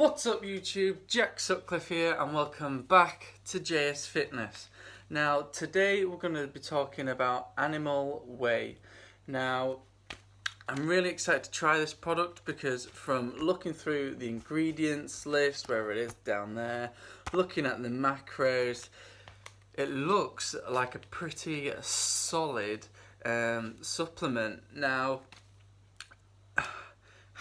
What's up YouTube, Jack Sutcliffe here and welcome back to JS Fitness. Now today we're going to be talking about animal whey. Now I'm really excited to try this product because from looking through the ingredients list, wherever it is down there, looking at the macros, it looks like a pretty solid supplement. Now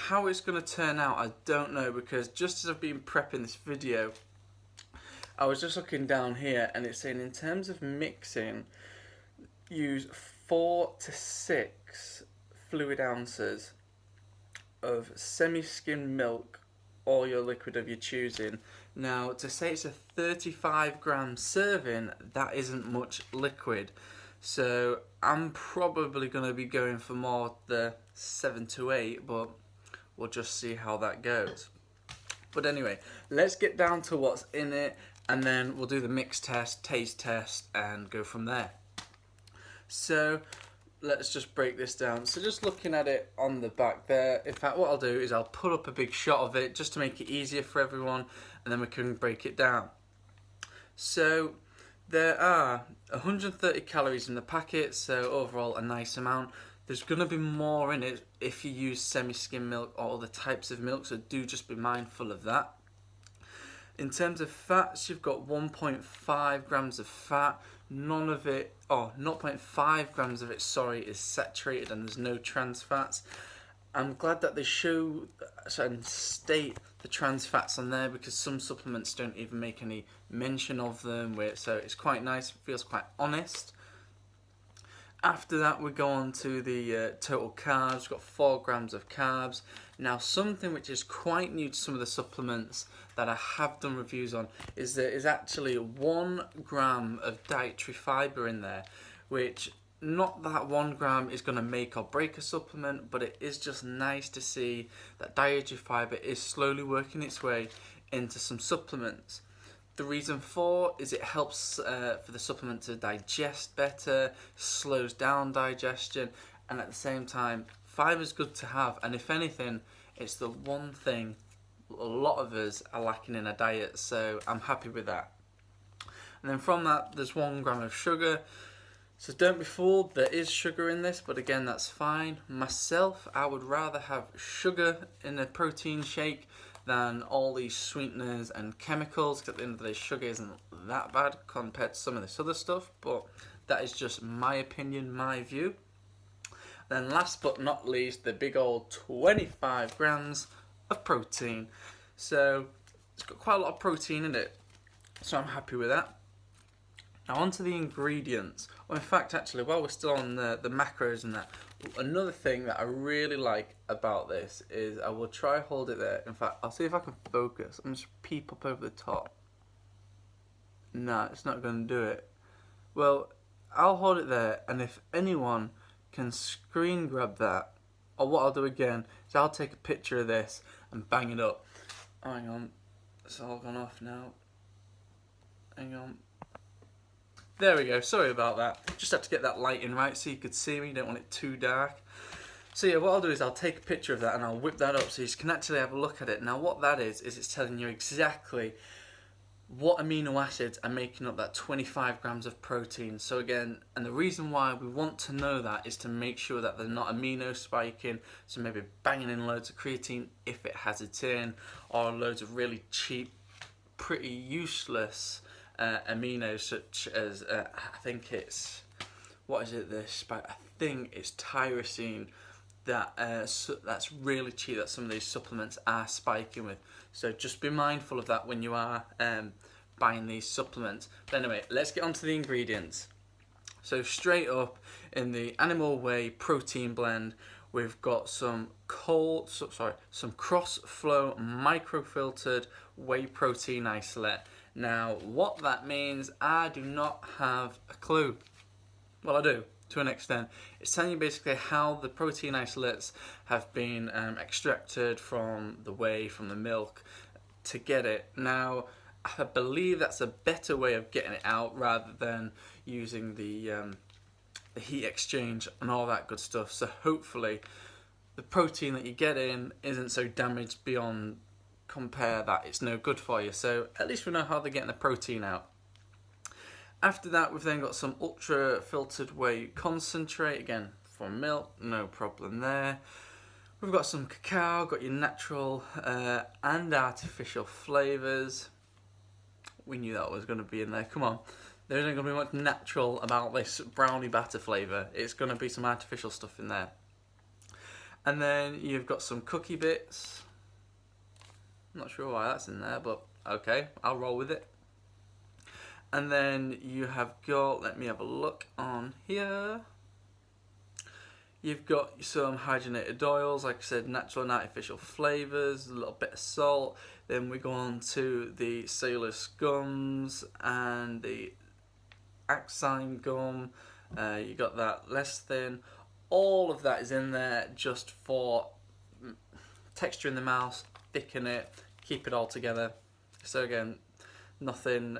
how it's going to turn out I don't know, because just as I've been prepping this video I was just looking down here and it's saying in terms of mixing use 4 to 6 fluid ounces of semi-skim milk or your liquid of your choosing. Now to say it's a 35 gram serving, that isn't much liquid, so I'm probably going to be going for more the 7 to 8, but we'll just see how that goes. But anyway, let's get down to what's in it and then we'll do the mix test, taste test and go from there. So let's just break this down. So just looking at it on the back there, in fact what I'll do is I'll put up a big shot of it just to make it easier for everyone and then we can break it down. So there are 130 calories in the packet, so overall a nice amount. There's going to be more in it if you use semi-skim milk or other types of milk, so do just be mindful of that. In terms of fats, you've got 1.5 grams of fat. None of it, 0.5 grams of it, is saturated and there's no trans fats. I'm glad that they show and state the trans fats on there because some supplements don't even make any mention of them, so it's quite nice, it feels quite honest. After that we go on to the total carbs. We've got 4 grams of carbs. Now something which is quite new to some of the supplements that I have done reviews on is there is actually 1 gram of dietary fibre in there, which not that 1 gram is going to make or break a supplement, but it is just nice to see that dietary fibre is slowly working its way into some supplements. The reason for is it helps for the supplement to digest better, slows down digestion, and at the same time fibre is good to have, and if anything it's the one thing a lot of us are lacking in a diet, so I'm happy with that. And then from that there's 1 gram of sugar, so don't be fooled, there is sugar in this, but again that's fine. Myself, I would rather have sugar in a protein shake than all these sweeteners and chemicals, because at the end of the day sugar isn't that bad compared to some of this other stuff, but that is just my opinion, my view. Then last but not least, the big old 25 grams of protein. So it's got quite a lot of protein in it, so I'm happy with that. Now onto the ingredients. Well, in fact actually while we're still on the macros and that, another thing that I really like about this is I will try hold it there. In fact I'll see if I can focus. I'm just peep up over the top. Nah, it's not going to do it. Well, I'll hold it there, and if anyone can screen grab that, or what I'll do again is I'll take a picture of this and bang it up. Oh, hang on, it's all gone off now. Hang on. There we go, sorry about that. Just had to get that lighting right so you could see me, you don't want it too dark. So yeah, what I'll do is I'll take a picture of that and I'll whip that up so you can actually have a look at it. Now what that is it's telling you exactly what amino acids are making up that 25 grams of protein. So again, and the reason why we want to know that is to make sure that they're not amino spiking, so maybe banging in loads of creatine if it has it in, or loads of really cheap, pretty useless aminos such as I think it's, what is it this, but I think it's tyrosine that that's really cheap that some of these supplements are spiking with. So just be mindful of that when you are buying these supplements. But anyway, let's get on to the ingredients. So straight up in the animal whey protein blend, we've got some cross-flow microfiltered whey protein isolate. Now what that means, I do not have a clue. Well, I do to an extent. It's telling you basically how the protein isolates have been extracted from the whey, from the milk to get it. Now I believe that's a better way of getting it out rather than using the heat exchange and all that good stuff. So hopefully the protein that you get in isn't so damaged beyond compare that, it's no good for you. So at least we know how they're getting the protein out. After that, we've then got some ultra filtered whey concentrate, again from milk, no problem there. We've got some cacao, got your natural and artificial flavours. We knew that was going to be in there, come on. There isn't going to be much natural about this brownie batter flavour. It's going to be some artificial stuff in there. And then you've got some cookie bits. I'm not sure why that's in there, but okay, I'll roll with it. And then you have got, let me have a look on here. You've got some hydrogenated oils, like I said, natural and artificial flavours, a little bit of salt. Then we go on to the cellulose gums and the axine gum. You got that lecithin. All of that is in there just for texture in the mouth, thicken it, keep it all together. So again, nothing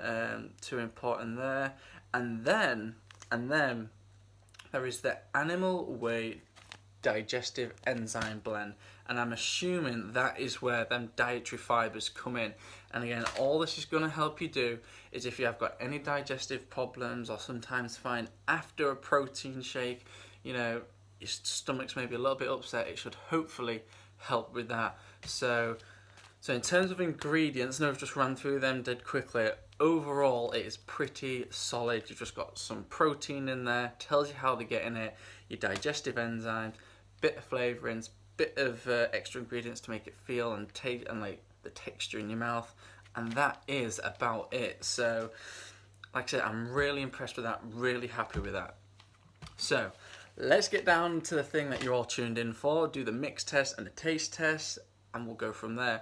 too important there. And then there is the animal whey digestive enzyme blend, and I'm assuming that is where them dietary fibres come in. And again, all this is going to help you do is if you have got any digestive problems, or sometimes find after a protein shake, you know, your stomach's maybe a little bit upset, it should hopefully help with that. So in terms of ingredients, I know I've just ran through them dead quickly. Overall, it is pretty solid. You've just got some protein in there, tells you how they're getting it, your digestive enzymes, bit of flavourings, bit of extra ingredients to make it feel and taste and like the texture in your mouth, and that is about it. So, like I said, I'm really impressed with that, really happy with that. So, let's get down to the thing that you're all tuned in for, do the mix test and the taste test, and we'll go from there.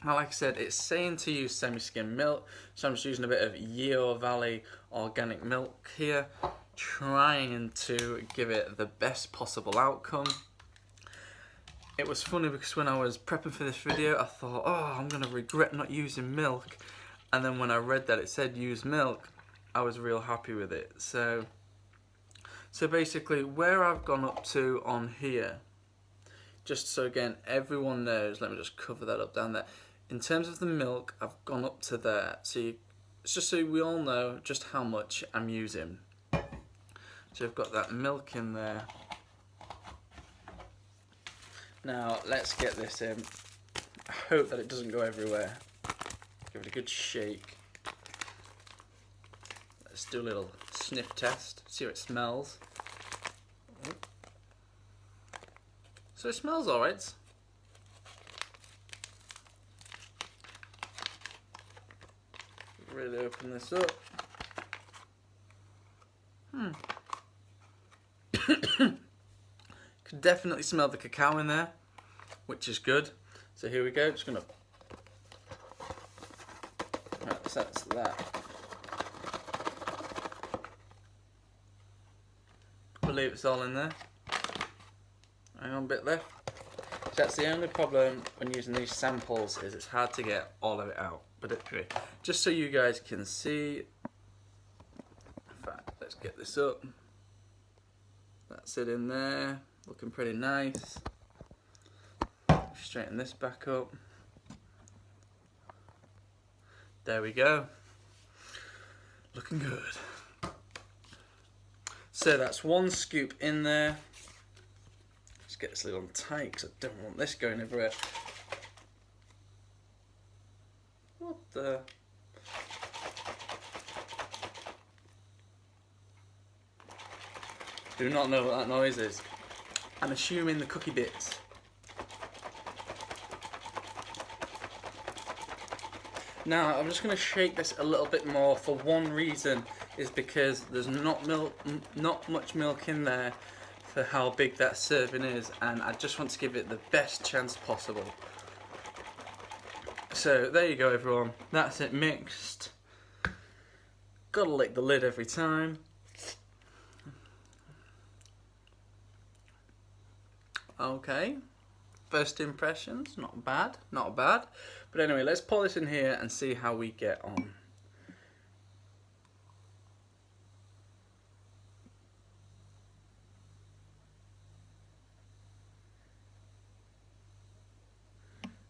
Now, like I said, it's saying to use semi-skim milk, so I'm just using a bit of Yeo Valley organic milk here, trying to give it the best possible outcome. It was funny because when I was prepping for this video, I thought, oh, I'm going to regret not using milk. And then when I read that it said use milk, I was real happy with it. So basically, where I've gone up to on here, just so again, everyone knows, let me just cover that up down there. In terms of the milk, I've gone up to there. So it's just so we all know just how much I'm using. So I've got that milk in there. Now, let's get this in. I hope that it doesn't go everywhere. Give it a good shake. Let's do a little sniff test, see how it smells. So it smells alright. Really open this up. Could definitely smell the cacao in there, which is good. So here we go, just gonna that's that. I believe it's all in there. Hang on, a bit left. So that's the only problem when using these samples, is it's hard to get all of it out. But anyway, just so you guys can see, in fact, let's get this up. That's it in there, looking pretty nice. Straighten this back up. There we go. Looking good. So that's 1 scoop in there. Let's get this lid on tight because I don't want this going everywhere. What the? Do not know what that noise is. I'm assuming the cookie bits. Now, I'm just going to shake this a little bit more for one reason, is because there's not much milk in there for how big that serving is, and I just want to give it the best chance possible. So there you go, everyone. That's it mixed. Gotta lick the lid every time. Okay. First impressions, not bad, not bad. But anyway, let's pour this in here and see how we get on.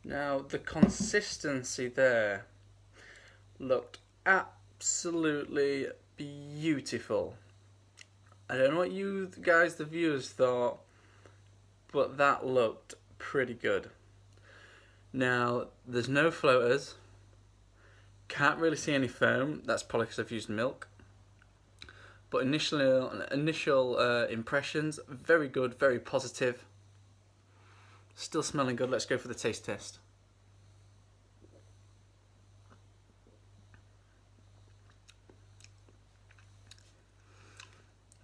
Now the consistency there looked absolutely beautiful. I don't know what you guys, the viewers, thought, but that looked pretty good. Now there's no floaters, can't really see any foam, that's probably because I've used milk. But initial impressions, very good, very positive. Still smelling good. Let's go for the taste test.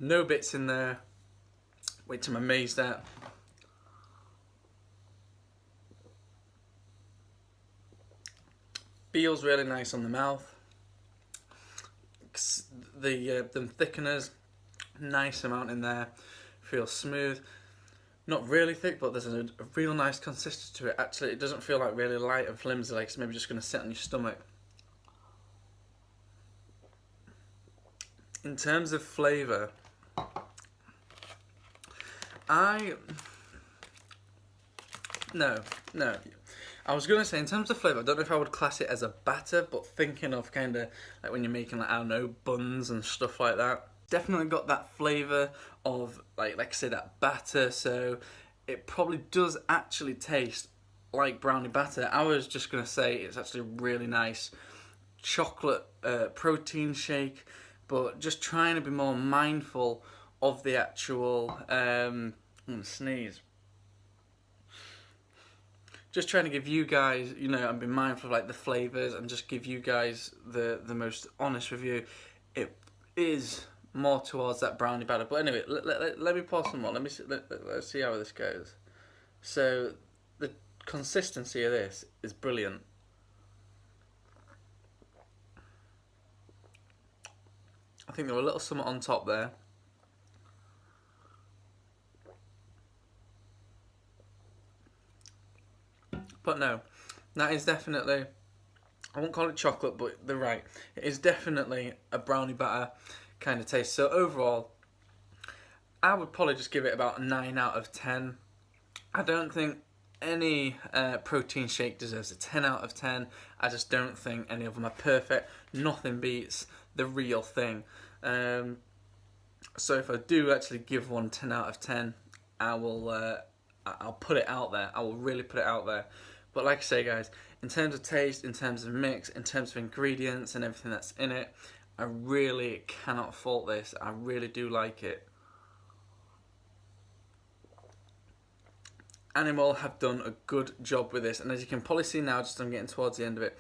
No bits in there, which I'm amazed at. Feels really nice on the mouth. The thickeners, nice amount in there. Feels smooth. Not really thick, but there's a real nice consistency to it. Actually, it doesn't feel like really light and flimsy, like it's maybe just going to sit on your stomach. In terms of flavour, No. I was going to say, in terms of flavour, I don't know if I would class it as a batter, but thinking of kind of like when you're making, like, I don't know, buns and stuff like that. Definitely got that flavour of, like I say, that batter, so it probably does actually taste like brownie batter. I was just going to say it's actually really nice chocolate protein shake, but just trying to be more mindful of the actual, I'm going to sneeze. Just trying to give you guys, you know, and be mindful of like the flavours and just give you guys the most honest review. It is more towards that brownie batter. But anyway, let me pour some more. Let's see how this goes. So the consistency of this is brilliant. I think there were a little something on top there. But no, that is definitely, I won't call it chocolate, but they're right. It is definitely a brownie batter kind of taste. So overall, I would probably just give it about a 9 out of 10. I don't think any protein shake deserves a 10 out of 10. I just don't think any of them are perfect. Nothing beats the real thing. So if I do actually give one 10 out of 10, I will, I'll put it out there. I will really put it out there. But like I say, guys, in terms of taste, in terms of mix, in terms of ingredients and everything that's in it, I really cannot fault this. I really do like it. Animal have done a good job with this, and as you can probably see now, just I'm getting towards the end of it,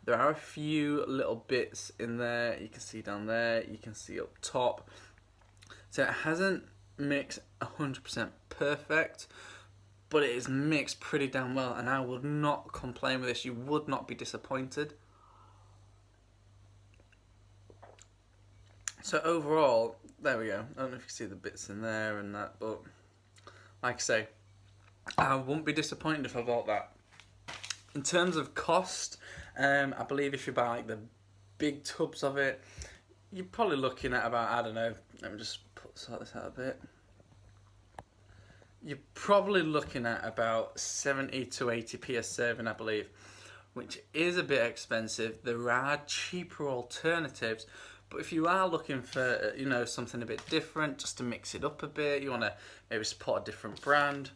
there are a few little bits in there. You can see down there, you can see up top. So it hasn't mixed 100% perfect, but it is mixed pretty damn well, and I would not complain with this. You would not be disappointed. So overall, there we go. I don't know if you can see the bits in there and that, but like I say, I wouldn't be disappointed if I bought that. In terms of cost, I believe if you buy like the big tubs of it, you're probably looking at about, I don't know, let me just sort this out a bit. You're probably looking at about 70 to 80p a serving, I believe, which is a bit expensive. There are cheaper alternatives, but if you are looking for, you know, something a bit different, just to mix it up a bit, you want to maybe support a different brand,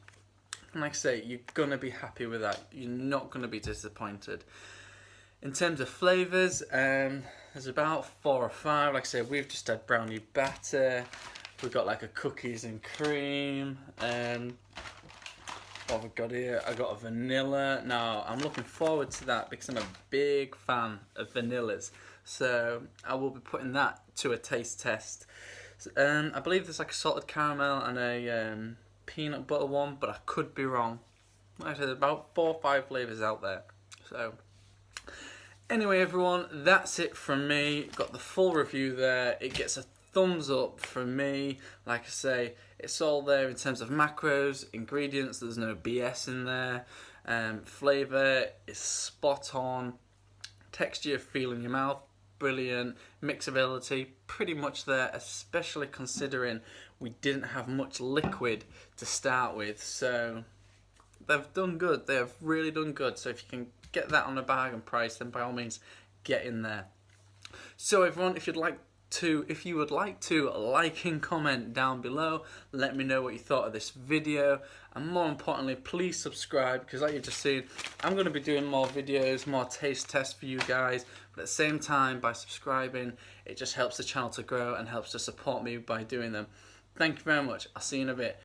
and like I say, you're going to be happy with that. You're not going to be disappointed. In terms of flavours, there's about 4 or 5. Like I say, we've just had brownie batter. We've got like a cookies and cream. What have we got here? I got a vanilla. Now, I'm looking forward to that because I'm a big fan of vanillas. So I will be putting that to a taste test. I believe there's like a salted caramel and a peanut butter one, but I could be wrong. Like I said, there's about 4 or 5 flavours out there. So anyway, everyone, that's it from me. Got the full review there. It gets a thumbs up from me. Like I say, it's all there in terms of macros, ingredients. There's no BS in there. Flavour is spot on. Texture, feel in your mouth, brilliant. Mixability, pretty much there, especially considering we didn't have much liquid to start with. So they've done good. They have really done good. So if you can get that on a bargain price, then by all means, get in there. So everyone, if you would like to like and comment down below, let me know what you thought of this video, and more importantly, please subscribe, because like you've just seen, I'm going to be doing more videos, more taste tests for you guys, but at the same time, by subscribing, it just helps the channel to grow and helps to support me by doing them. Thank you very much. I'll see you in a bit.